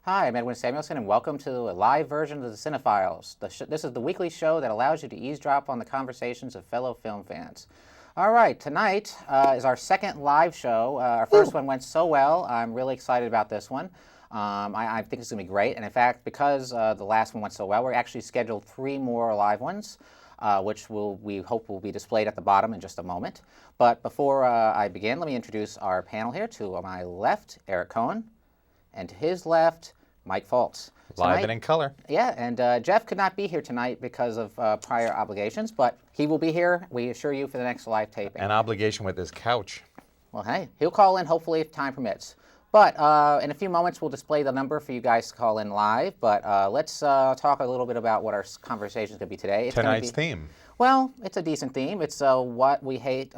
Hi, I'm Edwin Samuelson, and welcome to a live version of the Cinefiles. This is the weekly show that allows you to eavesdrop on the conversations of fellow film fans. All right, tonight is our second live show. Our first one went so well. I'm really excited about this one. I think it's going to be great. And in fact, because the last one went so well, we're actually scheduled 3 more live ones, which we hope will be displayed at the bottom in just a moment. But before I begin, let me introduce our panel here. To my left, Eric Cohen, and to his left, Mike Foltz. Live and in color. Yeah, and Jeff could not be here tonight because of prior obligations, but he will be here, we assure you, for the next live taping. An obligation with his couch. Well, hey, he'll call in hopefully if time permits. But in a few moments, we'll display the number for you guys to call in live. But let's talk a little bit about what our conversation is going to be today. Tonight's theme. Well, it's a decent theme. It's why we hate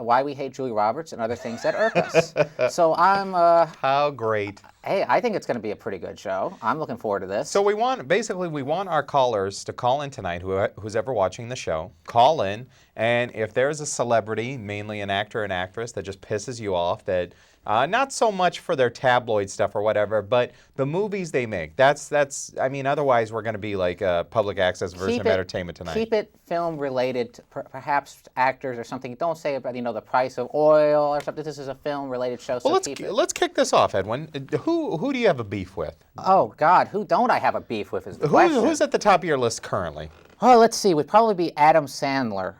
Julie Roberts and other things that irk us. So I'm... How great. Hey, I think it's going to be a pretty good show. I'm looking forward to this. So we want our callers to call in tonight, who's ever watching the show, call in, and if there's a celebrity, mainly an actor and actress, that just pisses you off, that not so much for their tabloid stuff or whatever, but the movies they make. I mean, otherwise we're going to be like a public access version of entertainment tonight. Keep it film related, to perhaps actors or something. Don't say about the price of oil or something. This is a film related show. Well, so let's kick this off, Edwin. Who do you have a beef with? Oh God, who don't I have a beef with? Is the question. Who's at the top of your list currently? Oh, let's see. Would probably be Adam Sandler.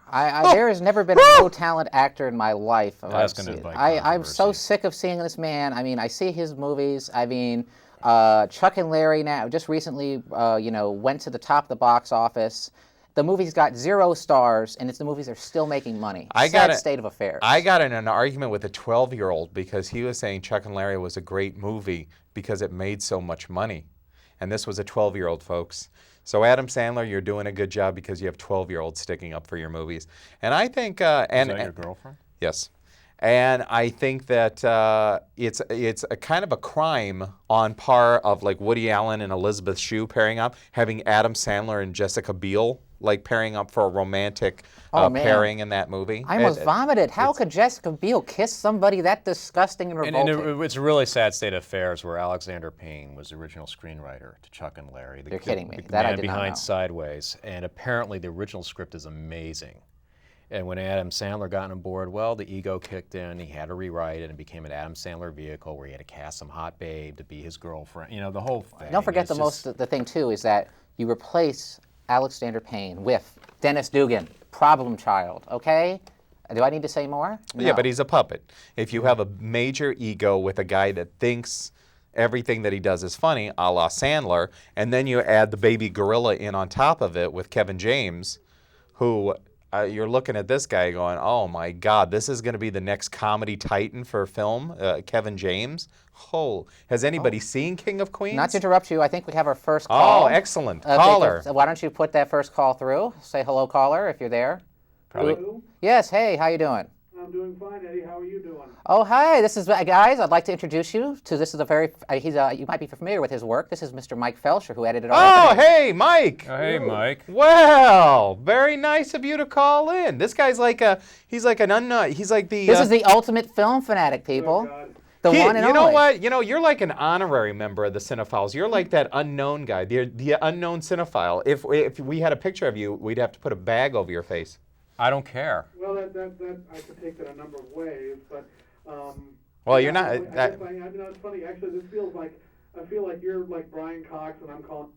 There has never been a no-talent actor in my life. I'm so sick of seeing this man. I mean, I see his movies. I mean, Chuck and Larry now just recently, went to the top of the box office. The movie's got 0 stars, and the movies are still making money. Sad state of affairs. I got in an argument with a 12-year-old because he was saying Chuck and Larry was a great movie because it made so much money. And this was a 12-year-old, folks. So Adam Sandler, you're doing a good job because you have 12-year-olds sticking up for your movies. And I think... Is that your girlfriend? Yes. And I think that it's a kind of a crime on par of like Woody Allen and Elizabeth Shue pairing up, having Adam Sandler and Jessica Biel like pairing up for a romantic pairing in that movie. I almost vomited. How could Jessica Biel kiss somebody that disgusting and revolting? And it's a really sad state of affairs where Alexander Payne was the original screenwriter to Chuck and Larry. You're kidding me. The That I man did not behind know. Sideways. And apparently the original script is amazing. And when Adam Sandler got on board, well, the ego kicked in. He had to rewrite it and became an Adam Sandler vehicle where he had to cast some hot babe to be his girlfriend. The whole thing. Don't forget the thing, too, is that you replace Alexander Payne with Dennis Dugan, problem child, okay? Do I need to say more? No. Yeah, but he's a puppet. If you have a major ego with a guy that thinks everything that he does is funny, a la Sandler, and then you add the baby gorilla in on top of it with Kevin James, who... you're looking at this guy going, oh my God, this is going to be the next comedy titan for film, Kevin James. Oh, has anybody seen King of Queens? Not to interrupt you, I think we have our first call. Oh, excellent. Caller. Why don't you put that first call through? Say hello, caller, if you're there. Hello? Yes, hey, how you doing? I'm doing fine, Eddie. How are you doing? Oh, hi, this is, guys, I'd like to introduce you to, this is a very, you might be familiar with his work. This is Mr. Mike Felsher, who edited our opening. Hey, Mike. Oh, hey, Mike. Well, very nice of you to call in. This guy's he's like an unknown, he's like the... This is the ultimate film fanatic, people. Oh, God. The one and you only. know what? You're like an honorary member of the Cinephiles. You're like that unknown guy, the unknown cinephile. If we had a picture of you, we'd have to put a bag over your face. I don't care. Well, that I could take that a number of ways, but Well, you're not. It's funny. Actually, this feels like I feel like you're like Brian Cox, and I'm calling.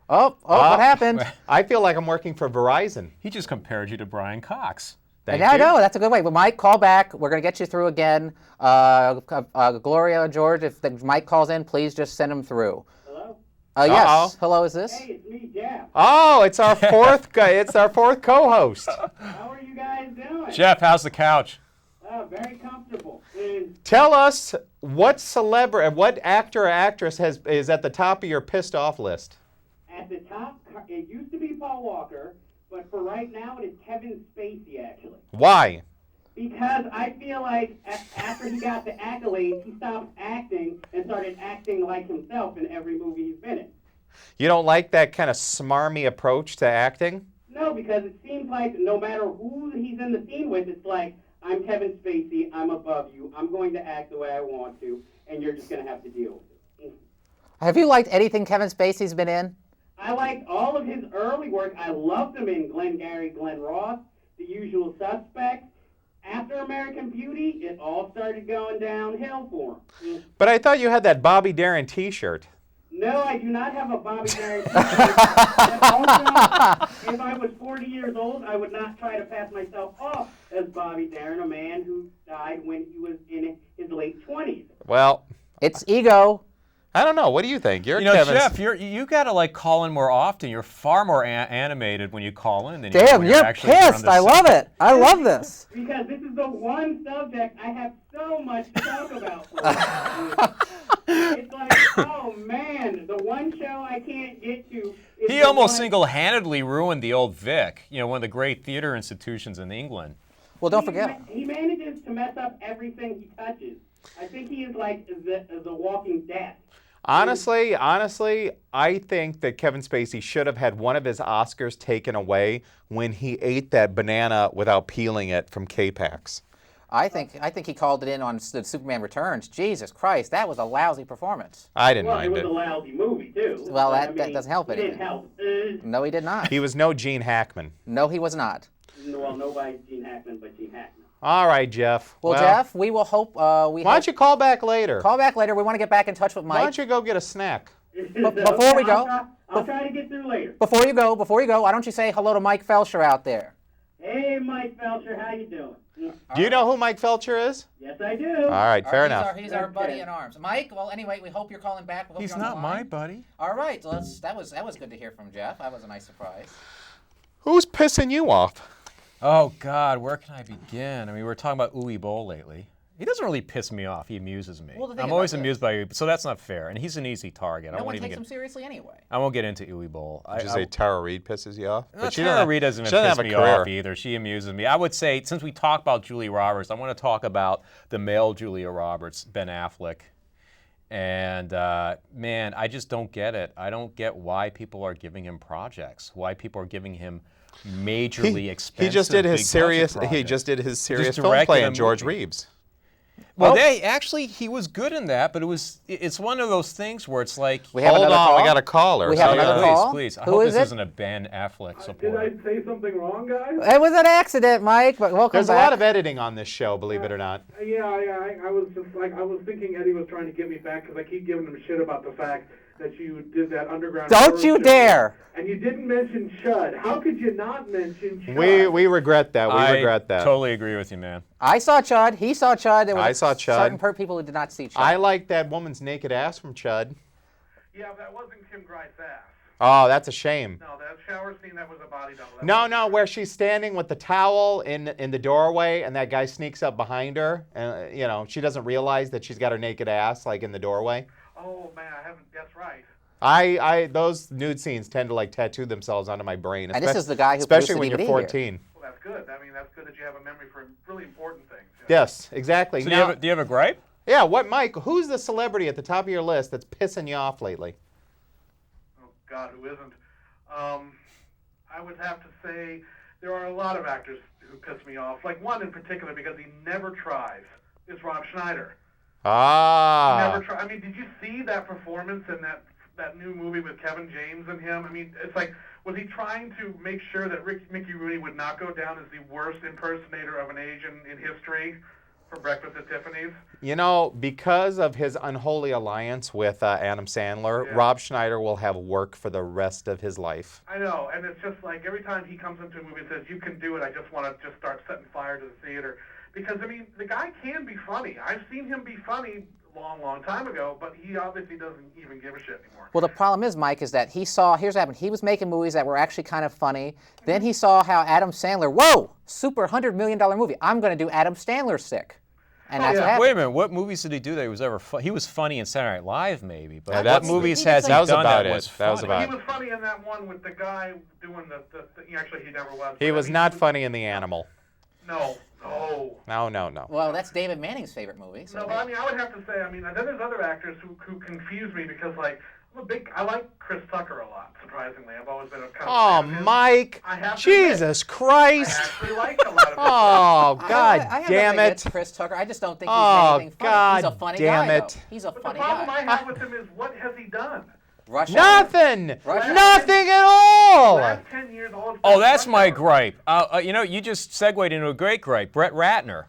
What happened? I feel like I'm working for Verizon. He just compared you to Brian Cox. Thank I you. know, that's a good way. But Mike, call back. We're going to get you through again. Gloria, George, if Mike calls in, please just send him through. Hello. Yes. Hello, is this? Hey, it's me, Jeff. Oh, it's our fourth guy. It's our fourth co-host. How are you guys doing? Jeff, how's the couch? Very comfortable. And Tell us what actor or actress is at the top of your pissed off list. at the top, it used to be Paul Walker, but for right now, it is Kevin Spacey, actually. Why? Because I feel like after he got the accolades, he stopped acting and started acting like himself in every movie he's been in. You don't like that kind of smarmy approach to acting? No, because it seems like no matter who he's in the scene with, it's like, I'm Kevin Spacey, I'm above you, I'm going to act the way I want to, and you're just going to have to deal with it. Have you liked anything Kevin Spacey's been in? I liked all of his early work. I loved him in Glengarry Glen Ross, The Usual Suspects. After American Beauty, it all started going downhill for him. But I thought you had that Bobby Darin T-shirt. No, I do not have a Bobby Darin t-shirt. And also, if I was 40 years old, I would not try to pass myself off as Bobby Darin, a man who died when he was in his late 20s. Well, It's ego. I don't know. What do you think? You're You know, Kevin's... Jeff, you got to like call in more often. You're far more animated when you call in than you Damn, when you're actually here on pissed. the I set. love it. I love this. Because this is the one subject I have so much to talk about for. It's like, oh man, the one show I can't get to. Is He the almost one- single-handedly ruined the old Vic, you know, one of the great theater institutions in England. Well, don't forget. He manages to mess up everything he touches. I think he is like the Walking Dead. Honestly, I think that Kevin Spacey should have had one of his Oscars taken away when he ate that banana without peeling it from K-Pax. I think he called it in on the Superman Returns. Jesus Christ, that was a lousy performance. I didn't Well, it mind was it. a lousy movie too. Well, But, that doesn't help it anything. didn't help. No, he did not. He was no Gene Hackman. No, he was not. Well, nobody's Gene Hackman but Gene Hackman. All right, Jeff. Well, Jeff, we will hope. Why don't you call back later? call back later? We want to get back in touch with Why Mike. don't you go get a snack? Before we go- I'll try to get through later. Before you go, why don't you say hello to Mike Felcher out there? Hey, Mike Felcher, how you doing? Do you know who Mike Felcher is? Yes, I do. All right, fair enough. He's our buddy in arms. Mike. Well, anyway, we hope you're calling back. We hope He's you're on the not my line. buddy. All right, that was good to hear from Jeff. That was a nice surprise. Who's pissing you off? Oh, God, where can I begin? I mean, we're talking about Uwe Boll lately. He doesn't really piss me off. He amuses me. Well, the thing I'm about always this- amused by you, so that's not fair. And he's an easy target. No one takes him seriously anyway. I won't get into Uwe Boll. Did you say Tara Reid pisses you off? Tara Reid doesn't she even doesn't piss have me a off career. either. She amuses me. I would say, since we talk about Julia Roberts, I want to talk about the male Julia Roberts, Ben Affleck. And man, I just don't get it. I don't get why people are giving him projects. Why people are giving him majorly expensive. He just did his big serious. budget He projects. just did his serious Just film directed play a in George movie. Reeves. Well, Oh. he was good in that, but it's one of those things where it's like. We have Hold another on, call? we got a caller. We have So, another please, call? please. I Who hope is this it? isn't a Ben Affleck Did support. I say something wrong, guys? It was an accident, Mike. But welcome There's a back. lot of editing on this show, believe it or not. Yeah. I was just like, I was thinking Eddie was trying to get me back because I keep giving him shit about the fact that you did that underground. Don't horror you show, dare! And you didn't mention Chud. How could you not mention Chud? We regret that. We regret that. I totally agree with you, man. I saw Chud. He saw Chud. There was I saw Chud. certain people who did not see Chud. I like that woman's naked ass from Chud. Yeah, that wasn't Kim Grice's ass. Oh, that's a shame. No, that shower scene, that was a body double. No, where she's standing with the towel in the doorway, and that guy sneaks up behind her, and she doesn't realize that she's got her naked ass like in the doorway. Oh man, I haven't. That's right. Those nude scenes tend to like tattoo themselves onto my brain. And this is the guy who especially produced the when you're DVD here. 14. Well, that's good. I mean, that's good that you have a memory for really important things. Yes, exactly. So Now, do you have a gripe? yeah, what, Mike? Who's the celebrity at the top of your list that's pissing you off lately? Oh God, who isn't? I would have to say there are a lot of actors who piss me off. Like one in particular, because he never tries, is Rob Schneider. He Ah. never try. I mean, did you see that performance in that new movie with Kevin James and him? I mean, it's like, was he trying to make sure that Mickey Rooney would not go down as the worst impersonator of an Asian in history for Breakfast at Tiffany's? Because of his unholy alliance with Adam Sandler, Yeah. Rob Schneider will have work for the rest of his life. I know, and it's just like every time he comes into a movie and says, "You can do it," I just want to just start setting fire to the theater. Because, I mean, the guy can be funny. I've seen him be funny long time ago, but he obviously doesn't even give a shit anymore. Well, the problem is, Mike, is that here's what happened. He was making movies that were actually kind of funny. Then he saw how Adam Sandler, super $100 million movie. I'm going to do Adam Sandler sick. And that's what happened. Wait a minute. What movies did he do that he was ever he was funny in Saturday Night Live, maybe. But Yeah, what that's- movies he has did he that was done about that it. was That was funny? about He was funny in that one with the guy doing actually, he never was. He but I was mean, not funny in The Animal. No. No. Well, that's David Manning's favorite movie. So No, but I mean, I would have to say, I mean, then there's other actors who confuse me because, like, I like Chris Tucker a lot, surprisingly. I've always been a kind of Oh, fan of his. Mike! I have to Jesus admit, Christ! I actually like a lot of his Oh, God I have damn nothing against it! Chris Tucker. I just don't think he's Oh, anything funny. God He's a funny damn guy, it. though. He's a But funny the problem guy. I have with him is, what has he done? Rush Hour. Nothing! Rush Hour. Nothing at all! Last 10 years, all his Oh, that's Rush my Hour. gripe. You know, you just segued into a great gripe. Brett Ratner.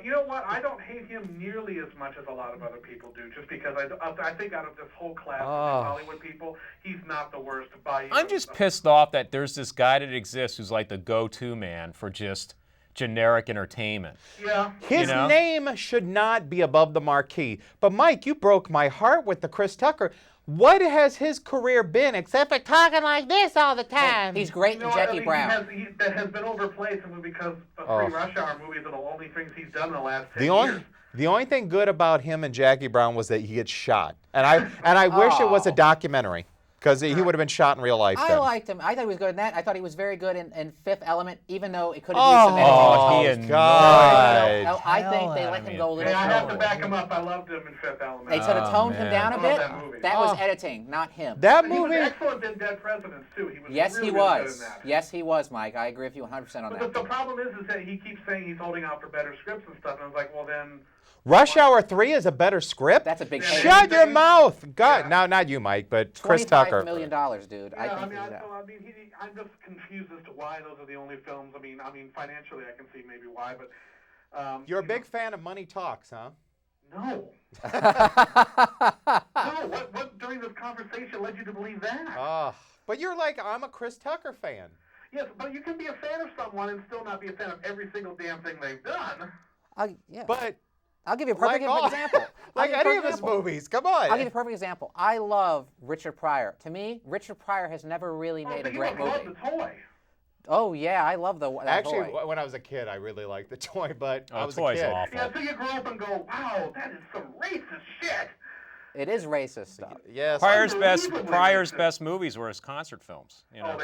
You know what? I don't hate him nearly as much as a lot of other people do, just because I think out of this whole class of Hollywood people, he's not the worst by. I'm just pissed off that there's this guy that exists who's like the go-to man for just generic entertainment. Yeah. His You know? name should not be above the marquee. But Mike, you broke my heart with the Chris Tucker. What has his career been except for talking like this all the time? He's great You in know, Jackie Brown. That has been overplayed simply because the three Rush Hour movies are the only things he's done in the last 10 years. The only thing good about him and Jackie Brown was that he gets shot, and I wish it was a documentary because he would have been shot in real life. I then. liked him. I thought he was good in that. I thought he was very good in Fifth Element, even though it could have used some Oh, editing. he God. No, I think they let him go a little Yeah, I have to slower. back him up. I loved him in Fifth Element. They sort of toned him man. down a I bit. love that movie. That was editing, not him. That He was movie. excellent in Dead Presidents, too. He was Yes, really, he really good in was. that. Yes, he was, Mike. I agree with you 100% on But that. the problem is that he keeps saying he's holding out for better scripts and stuff, and I was like, well, then... Rush Hour 3 is a better script. That's a big Yeah, change. Shut your mouth! God, Yeah. no, not you, Mike, but Chris $25 Tucker. million, dude. I think I'm just confused as to why those are the only films. I mean, financially, I can see maybe why, but You're a big fan of Money Talks, huh? No. No. What during this conversation led you to believe that? But you're like, I'm a Chris Tucker fan. Yes, but you can be a fan of someone and still not be a fan of every single damn thing they've done. Yeah. But I'll give you a perfect example. like I'll give you a any of perfect his example. movies, come on. I'll give you a perfect example. I love Richard Pryor. To me, Richard Pryor has never really made a great love movie. the toy. Oh yeah, I love that Actually, toy. when I was a kid, I really liked the toy, but I was a Toy's kid. awful. Yeah, so you grow up and go, wow, that is some racist shit. It is racist stuff. Yes. Pryor's best movies were his concert films. You know? Oh,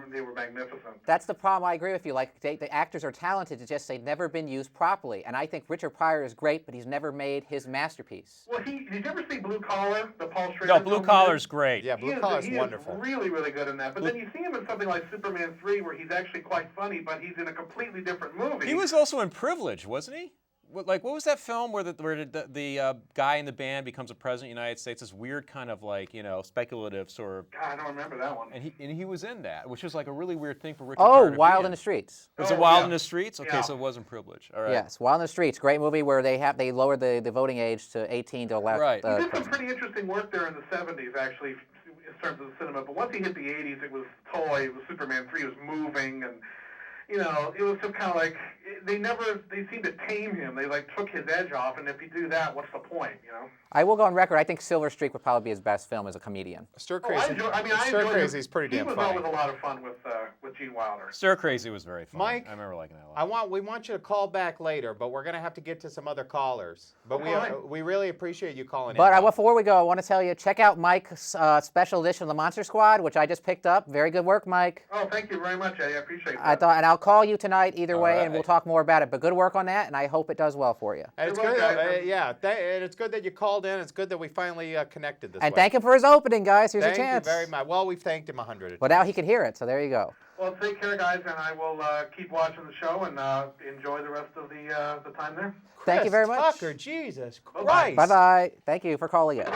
they were magnificent. That's the problem. I agree with you. Like the actors are talented, it's just they've never been used properly. And I think Richard Pryor is great, but he's never made his masterpiece. Well, did you ever see Blue Collar, the Paul Schrader? No, Blue film? Collar's great. Yeah, Blue Collar's He wonderful. is really, really good in that. But then you see him in something like Superman 3, where he's actually quite funny, but he's in a completely different movie. He was also in Privilege, wasn't he? What was that film where the guy in the band becomes a president of the United States? This weird kind of speculative sort of. God, I don't remember that one. And he was in that, which was like a really weird thing for Richard Oh, Pryor to be Wild in in the Streets. Was it Oh, Wild yeah. in the Streets? Okay, Yeah. so it wasn't Privilege. All right. Yes, Wild in the Streets. Great movie where they lowered the voting age to 18 to allow. Right. He did some pretty interesting work there in the 70s, actually, in terms of the cinema. But once he hit the 80s, it was toy. It was Superman 3. It was moving, and it was just kind of like they seemed to tame him. They took his edge off, and if you do that, what's the point? I will go on record. I think Silver Streak would probably be his best film as a comedian. Stir I Crazy. enjoyed Crazy is pretty damn He funny. was always a lot of fun with Gene Wilder. Stir Crazy was very fun. Mike, I remember liking that a lot. we want you to call back later, but we're gonna have to get to some other callers. But we really appreciate you calling But in. before we go, I want to tell you, check out Mike's special edition of the Monster Squad, which I just picked up. Very good work, Mike. Oh, thank you very much, Eddie. I appreciate that. And I'll call you tonight either All way, and we'll right. talk more about it. But good work on that, and I hope it does well for you. And it's Good good. luck, guys. And it's good that you called in. It's good that we finally connected this And way. thank him for his opening, guys. Here's Thank a chance. you very much. Well, we've thanked him 100. But now he can hear it, so there you go. Well, take care, guys, and I will keep watching the show and enjoy the rest of the time there. Thank you very much. Tucker, Jesus Bye-bye. Christ. Bye-bye. Thank you for calling in.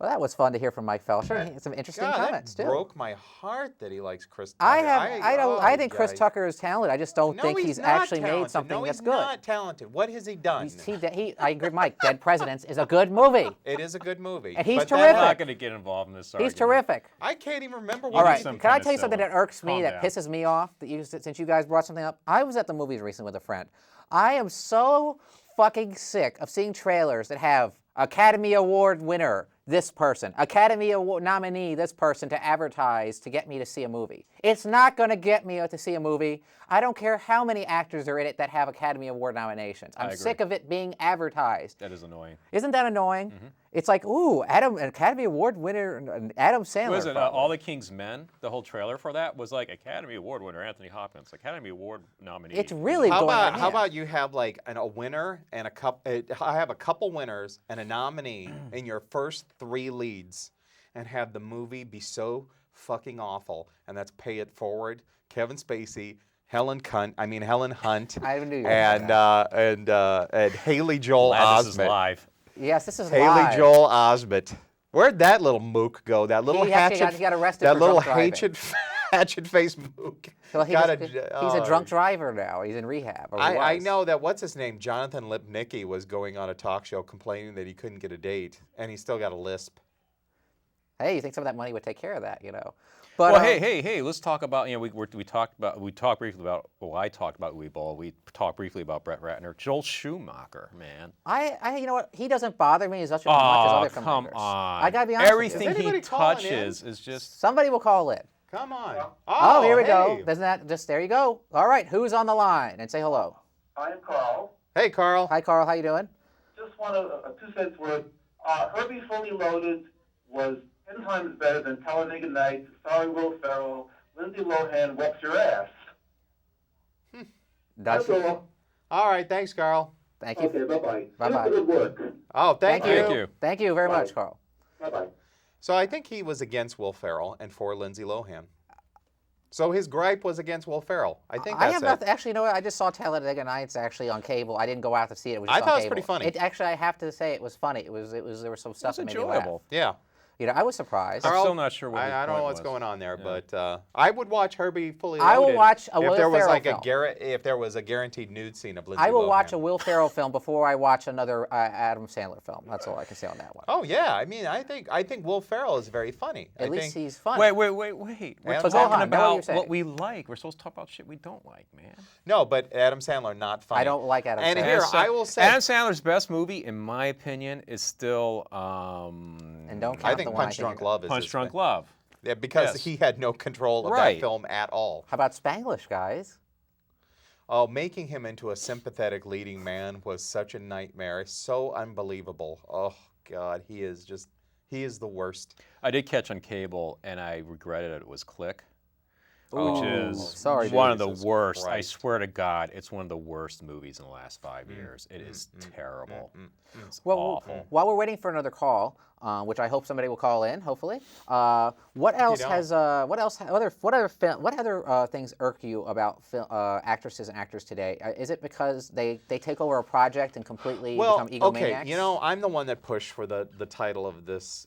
Well, that was fun to hear from Mike Felsher. He had some interesting God, comments, that too. broke my heart that he likes Chris Tucker. I think Chris Tucker is talented. I just don't No, think he's not actually talented. made something no, that's he's good. not talented. What has he done? I agree, Mike. Dead Presidents is a good movie. It is a good movie. And he's but then, I'm terrific. not going to get involved in this argument. He's terrific. I can't even remember All what right, he some can I kinda tell you something silly. that irks me, Calm that down. pisses me off, since you guys brought something up? I was at the movies recently with a friend. I am so fucking sick of seeing trailers that have Academy Award winner, this person, Academy Award nominee, this person, to advertise to get me to see a movie. It's not going to get me to see a movie. I don't care how many actors are in it that have Academy Award nominations. I'm agree. sick of it being advertised. That is annoying. Isn't that annoying? It's like, ooh, an Academy Award winner, an Adam Sandler. Was it probably. All the King's Men? The whole trailer for that was like Academy Award winner Anthony Hopkins, Academy Award nominee. It's really How going about on how about you have like a winner and a couple? I have a couple winners and a nominee in your first 3 leads, and have the movie be so fucking awful, and that's Pay It Forward. Kevin Spacey, Helen Hunt, I even knew you were and Haley Joel Glad this is Osment. live. Yes, this is Haley live. Joel Osment. Where'd that little mook go? That little He actually got arrested That for little drunk driving. hatchet-faced mook. Well, he's got a drunk driver now. He's in rehab. Or he I was. know that. What's his name? Jonathan Lipnicki was going on a talk show complaining that he couldn't get a date, and he still got a lisp. Hey, you think some of that money would take care of that, you know? But Well, hey, let's talk about, we talked briefly about, I talked about Uwe Boll, we talked briefly about Brett Ratner. Joel Schumacher, man. you know what? He doesn't bother me as much as other come filmmakers. on. I gotta be honest Everything with you. Is he anybody calling touches is just... Somebody will call in. Come on. Oh, here we go. hey. Doesn't that just there you go? All right, who's on the line? And say hello. I'm Carl. Hey, Carl. Hi, Carl. How you doing? Just want a 2 cents worth. Herbie Fully Loaded was 10 times better than Talladega Nights, starring Will Ferrell. Lindsay Lohan whoops your ass. That's all. All right, thanks, Carl. Thank you. Okay, bye-bye. Bye-bye. Keep up the good work. Oh, thank you. Thank you. Thank you very Bye. much, Carl. Bye-bye. So I think he was against Will Ferrell and for Lindsay Lohan. So his gripe was against Will Ferrell. I think I that's have it. nothing. Actually, you know what? I just saw Talladega Nights actually on cable. I didn't go out to see it. It was I just thought on it was pretty cable. funny. It actually, I have to say, it was funny. There was there was some stuff that It's made me laugh. enjoyable. Yeah. You know, I was surprised. I'm still not sure what his I don't know point what's was. going on there, but I would watch Herbie Fully I Loaded. will watch a if Will there was Ferrell like film. if there was a guaranteed nude scene of Lindsay I will watch Lohan. a Will Ferrell film before I watch another Adam Sandler film. That's all I can say on that one. Oh yeah, I mean, I think Will Ferrell is very funny. At I least think, he's funny. Wait. We're Adam talking Sandler. Go on, know what you're about saying. what we like. We're supposed to talk about shit we don't like, man. No, but Adam Sandler not funny. I don't like Adam And Sandler. here I will say, Adam Sandler's best movie, in my opinion, is still And don't count I the think one Punch Drunk you're- Love is Punch his Drunk thing. Love. Yeah, because Yes. he had no control of Right. that film at all. How about Spanglish, guys? Oh, making him into a sympathetic leading man was such a nightmare. So unbelievable. Oh God, he is the worst. I did catch on cable, and I regretted it. It was Click, which Ooh, is sorry, one of the Jesus worst. I Christ. swear to God, it's one of the worst movies in the last 5 years. It is terrible. It's Well, awful. while we're waiting for another call, which I hope somebody will call in, hopefully. What else don't. has? What other things irk you about actresses and actors today? Is it because they take over a project and completely Well, become egomaniacs? okay, you know, I'm the one that pushed for the title of this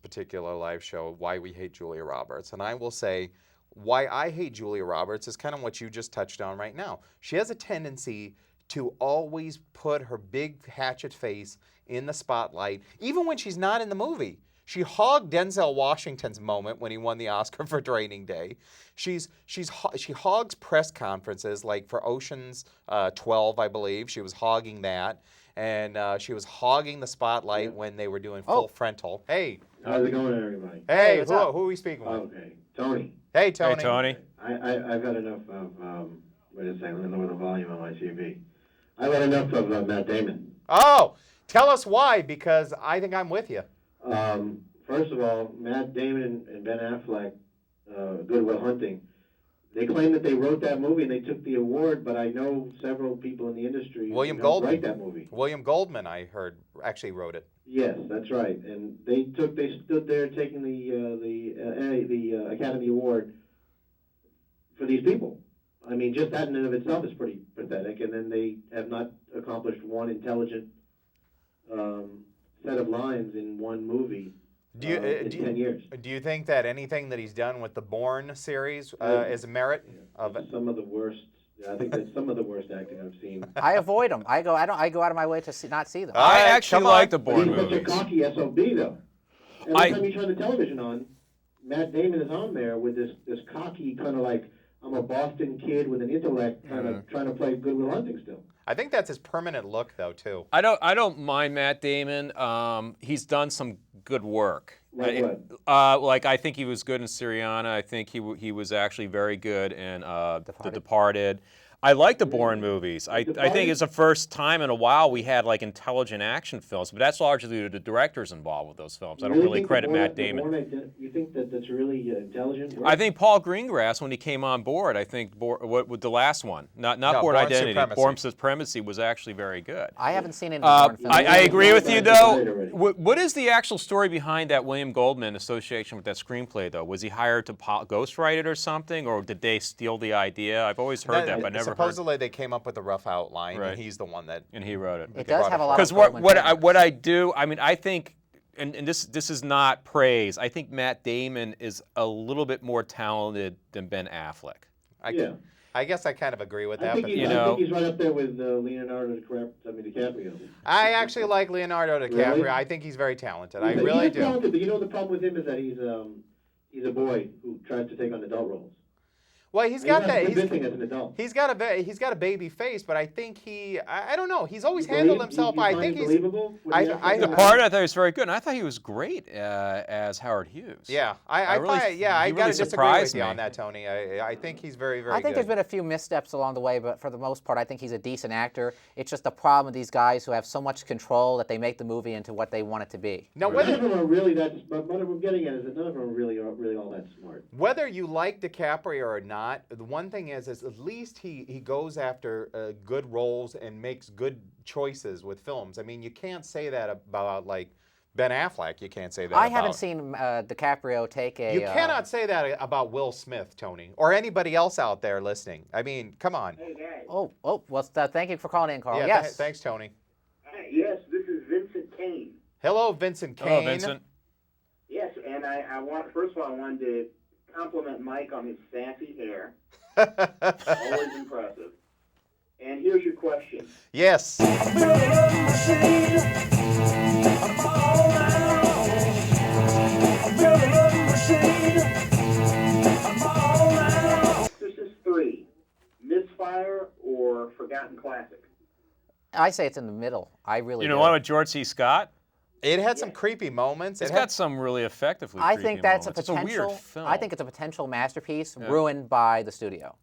particular live show, Why We Hate Julia Roberts, and I will say, why I hate Julia Roberts is kind of what you just touched on right now. She has a tendency to always put her big hatchet face in the spotlight, even when she's not in the movie. She hogged Denzel Washington's moment when he won the Oscar for Training Day. She hogs press conferences, like for Ocean's 12, I believe. She was hogging that. And she was hogging the spotlight when they were doing Full Frontal. Hey. How's it going, everybody? Hey, what's who up? are we speaking with? Okay, Tony. Hey, Tony. Hey, Tony. I've had enough of, wait a second, let me lower the volume on my TV. I've had enough of Matt Damon. Oh, tell us why, because I think I'm with you. First of all, Matt Damon and Ben Affleck, Good Will Hunting, they claim that they wrote that movie and they took the award, but I know several people in the industry William who Goldman. write that movie. William Goldman, I heard, actually wrote it. Yes, that's right. And they stood there taking the Academy Award for these people. I mean, just that in and of itself is pretty pathetic. And then they have not accomplished one intelligent set of lines in one movie in 10 years. Do you think that anything that he's done with the Bourne series is a merit of it? Some of the worst. I think that's some of the worst acting I've seen. I avoid them. I go out of my way to not see them. All I right, actually come on. like the But Bourne he's such a movies. cocky SOB, though. Every time you turn the television on, Matt Damon is on there with this cocky kind of like, I'm a Boston kid with an intellect kind of trying to play Good Will Hunting still. I think that's his permanent look, though, too. I don't mind Matt Damon. He's done some good work. Like what? Like I think he was good in Syriana. I think he was actually very good in The Departed. I like the Bourne movies. I think it's the first time in a while we had like intelligent action films, but that's largely due to the directors involved with those films. I don't really credit Matt Damon. You think that's really intelligent? I think Paul Greengrass, when he came on board, I think what with the last one, not Bourne Identity, Supremacy. Bourne Supremacy was actually very good. I haven't seen any Bourne films. I agree with you though. What is the actual story behind that William Goldman association with that screenplay though? Was he hired to ghostwrite it or something, or did they steal the idea? I've always heard that, but never supposedly they came up with a rough outline, Right. and he's the one that. And he wrote it. It does have a lot Because of what I do, I mean, I think, and this is not praise. I think Matt Damon is a little bit more talented than Ben Affleck. I guess I kind of agree with that. I think But he's right up there with Leonardo DiCaprio. I actually like Leonardo DiCaprio. Really? I think he's very talented. I really do. Talented, but you know the problem with him is that he's a boy who tries to take on adult roles. Well, he's got that. Convincing as an adult. He's got a baby face, but I think I don't know. He's always handled himself. I think he's believable. The part I thought was very good, and I thought he was great as Howard Hughes. Yeah, I got to disagree with you on that, Tony. I think he's very, very good. I think there's been a few missteps along the way, but for the most part, I think he's a decent actor. It's just the problem with these guys who have so much control that they make the movie into what they want it to be. Now, None of them are really that. But what I'm getting at is that none of them are really all that smart. Whether you like DiCaprio or not, the one thing is at least he goes after good roles and makes good choices with films. I mean, you can't say that about like Ben Affleck. You can't say that. I haven't seen DiCaprio take a. You cannot say that about Will Smith, Tony, or anybody else out there listening. I mean, come on. Hey, guys. Oh, well, thank you for calling in, Carl. Yeah, yes. Thanks, Tony. Yes, this is Vincent Kane. Hello, Vincent Kane. Hello, Vincent. Yes, and I wanted to compliment Mike on his sassy hair. Always impressive. And here's your question. Yes. Exorcist 3, Misfire or Forgotten Classic? I say it's in the middle. I really You know do. what with George C. Scott? It had some creepy moments. It's got some really effectively I creepy think that's moments. a potential. It's a weird film. I think it's a potential masterpiece ruined by the studio.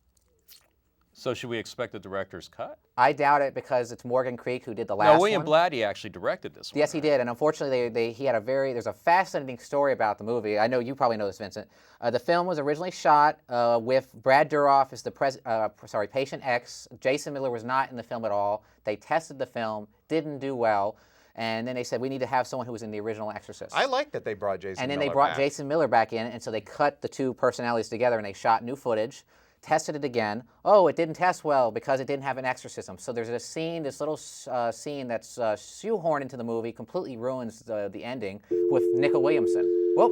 So should we expect the director's cut? I doubt it because it's Morgan Creek who did the last one. No, William Blatty actually directed this one. Yes, he did, and unfortunately, he had there's a fascinating story about the movie. I know you probably know this, Vincent. The film was originally shot with Brad Dourif as the patient X. Jason Miller was not in the film at all. They tested the film, didn't do well, and then they said we need to have someone who was in the original Exorcist. I like that they brought Jason. And then Miller they brought back. Jason Miller back in, and so they cut the two personalities together and they shot new footage. Tested it again. Oh, it didn't test well because it didn't have an exorcism. So there's a scene, this little scene that's shoehorned into the movie, completely ruins the ending with Nickel Williamson. Whoop.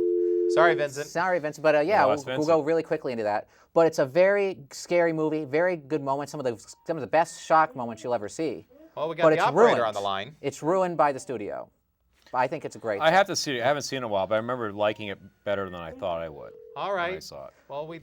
Sorry, Vincent. Sorry, Vincent. But yeah, we'll go really quickly into that. But it's a very scary movie, very good moments, some of the best shock moments you'll ever see. Well, we got the operator ruined. on the line. It's ruined by the studio. But I think it's a great. I have to see it. I haven't seen it in a while, but I remember liking it better than I thought I would. All right. When I saw it. Well, we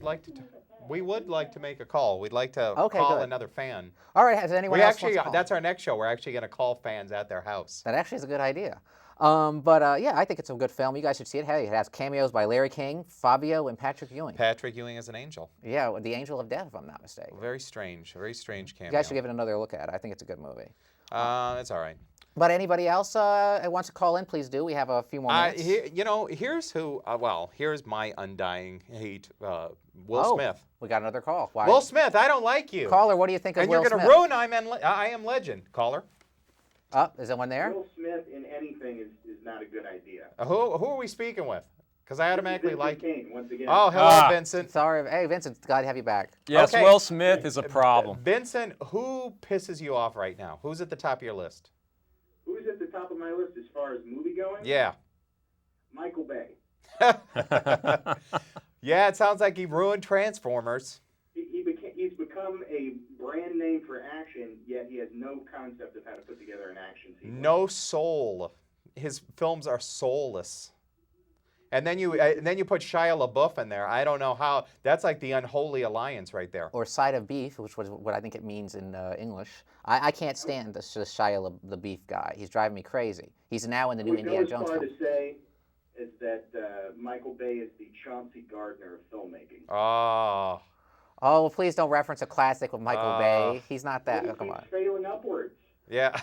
would like to make a call. We'd like to call good. another fan. All right, has anyone else wants to call? That's our next show. We're actually going to call fans at their house. That actually is a good idea. Yeah, I think it's a good film. You guys should see it. Hey, it has cameos by Larry King, Fabio, and Patrick Ewing. Patrick Ewing is an angel. Yeah, the Angel of Death, if I'm not mistaken. Very strange cameo. You guys should give it another look at it. I think it's a good movie. It's all right. But anybody else wants to call in, please do. We have a few more minutes. Here's who. Here's my undying hate. Will Smith. We got another call. Why? Will Smith, I don't like you. Caller, what do you think of Will Smith? And you're going to ruin I Am Legend. Caller. Is there one there? Will Smith in anything is not a good idea. Who are we speaking with? Because I automatically like. King, once again. Oh, hello, Vincent. Sorry. Hey, Vincent, glad to have you back. Yes, Okay. Will Smith is a problem. Vincent, who pisses you off right now? Who's at the top of your list? Who's at the top of my list as far as movie going? Yeah. Michael Bay. Yeah, it sounds like he ruined Transformers. He's become a brand name for action, yet he has no concept of how to put together an action sequence. No soul. His films are soulless. And then you put Shia LaBeouf in there. I don't know how. That's like the unholy alliance right there. Or Side of Beef, which was what I think it means in English. I can't stand this Shia LaBeouf guy. He's driving me crazy. He's now in the new Indiana Jones film. What I go as far to say is that Michael Bay is the Chauncey Gardner of filmmaking. Oh. Oh, well, please don't reference a classic with Michael Bay. He's not that. Oh, come on. Failing upwards. Yeah.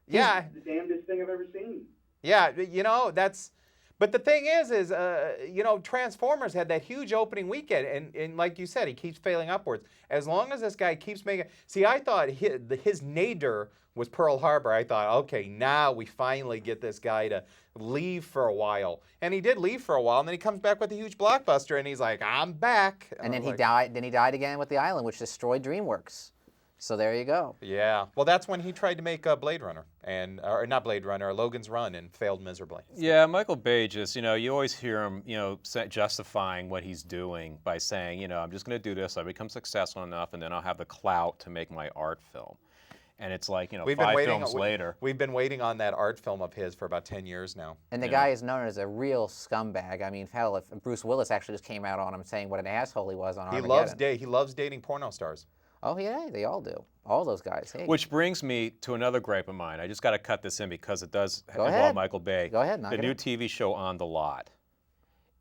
Yeah. The damnedest thing I've ever seen. Yeah, you know, that's... But the thing is, you know, Transformers had that huge opening weekend, and like you said, he keeps failing upwards. As long as this guy keeps making... See, I thought his nadir was Pearl Harbor. I thought, okay, now we finally get this guy to leave for a while. And he did leave for a while, and then he comes back with a huge blockbuster, and he's like, I'm back. And then he like, died. Then he died again with The Island, which destroyed DreamWorks. So there you go. Yeah. Well, that's when he tried to make Blade Runner, or not Blade Runner, Logan's Run, and failed miserably. Yeah, Michael Bay just, you know, you always hear him, you know, justifying what he's doing by saying, you know, I'm just going to do this, I'll become successful enough, and then I'll have the clout to make my art film. And it's like, you know, five films later. We've been waiting on that art film of his for about 10 years now. And the guy is known as a real scumbag. I mean, hell, if Bruce Willis actually just came out on him saying what an asshole he was on Armageddon. He loves dating porno stars. Oh, yeah, they all do. All those guys. Hey. Which brings me to another gripe of mine. I just got to cut this in because it does Go involve ahead. Michael Bay. Go ahead, knock The it new in. TV show On the Lot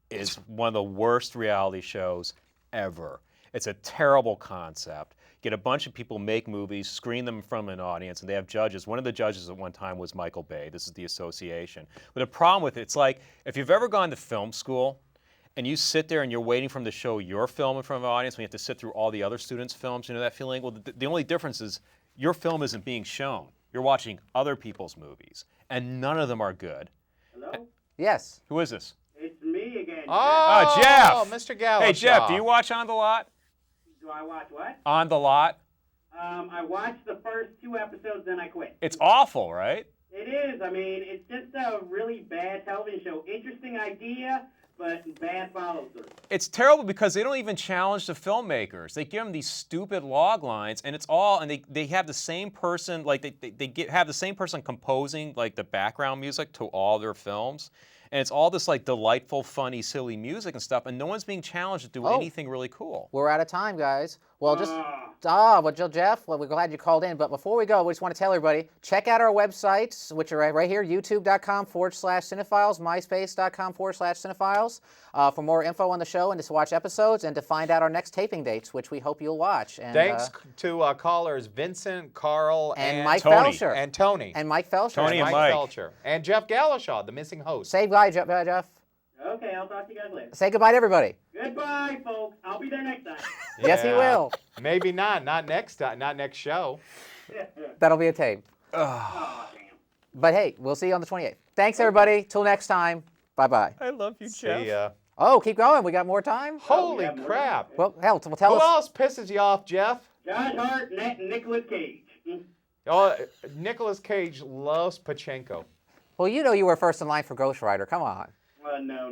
is one of the worst reality shows ever. It's a terrible concept. Get a bunch of people make movies, screen them from an audience, and they have judges. One of the judges at one time was Michael Bay. This is the association. But the problem with it, it's like if you've ever gone to film school and you sit there and you're waiting for them to show your film in front of an audience, and you have to sit through all the other students' films, you know that feeling? Well, the only difference is your film isn't being shown. You're watching other people's movies, and none of them are good. Hello? Yes. Who is this? It's me again. Oh, Jeff! Mr. Gallishaw. Hey, Jeff, do you watch On the Lot? Do I watch what? On the Lot? I watched the first 2 episodes, then I quit. It's awful, right? It is. I mean, it's just a really bad television show. Interesting idea, but bad follow-through. It's terrible because they don't even challenge the filmmakers. They give them these stupid log lines, and it's all, and they have the same person, like have the same person composing like the background music to all their films. And it's all this like delightful, funny, silly music and stuff, and no one's being challenged to do anything really cool. We're out of time, guys. Well, well, Jeff, well, we're glad you called in. But before we go, we just want to tell everybody, check out our websites, which are right here, youtube.com/Cinefiles, myspace.com/Cinefiles, for more info on the show and to watch episodes and to find out our next taping dates, which we hope you'll watch. And, Thanks to callers Vincent, Carl, and Mike Tony. Felcher. And Tony. And Mike Felcher. Tony and Mike Mike. Felcher. And Jeff Gallishaw, the missing host. Say bye, Jeff. Okay, I'll talk to you guys later. Say goodbye to everybody. Goodbye, folks. I'll be there next time. Yes, he will. Maybe not. Not next time. Not next show. That'll be a tape. Oh, damn. But hey, we'll see you on the 28th. Thanks, everybody. Till next time. Bye-bye. I love you, See ya. Oh, keep going. We got more time? Holy have more crap. Well, hell, tell Who us. else pisses you off, Jeff? Josh Hart and Nicolas Cage. Oh, Nicolas Cage loves Pachenko. Well, you know you were first in line for Ghost Rider. Come on. No.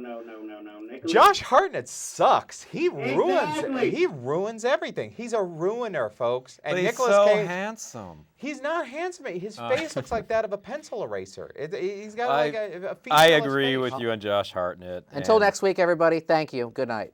Nicolas. Josh Hartnett sucks. He Exactly. ruins everything. He's a ruiner, folks. And But he's Nicolas so Cage, handsome. he's not handsome. His face looks like that of a pencil eraser. He's got like a featureless I agree face. with you on Josh Hartnett. Until and- next week, everybody, thank you. Good night.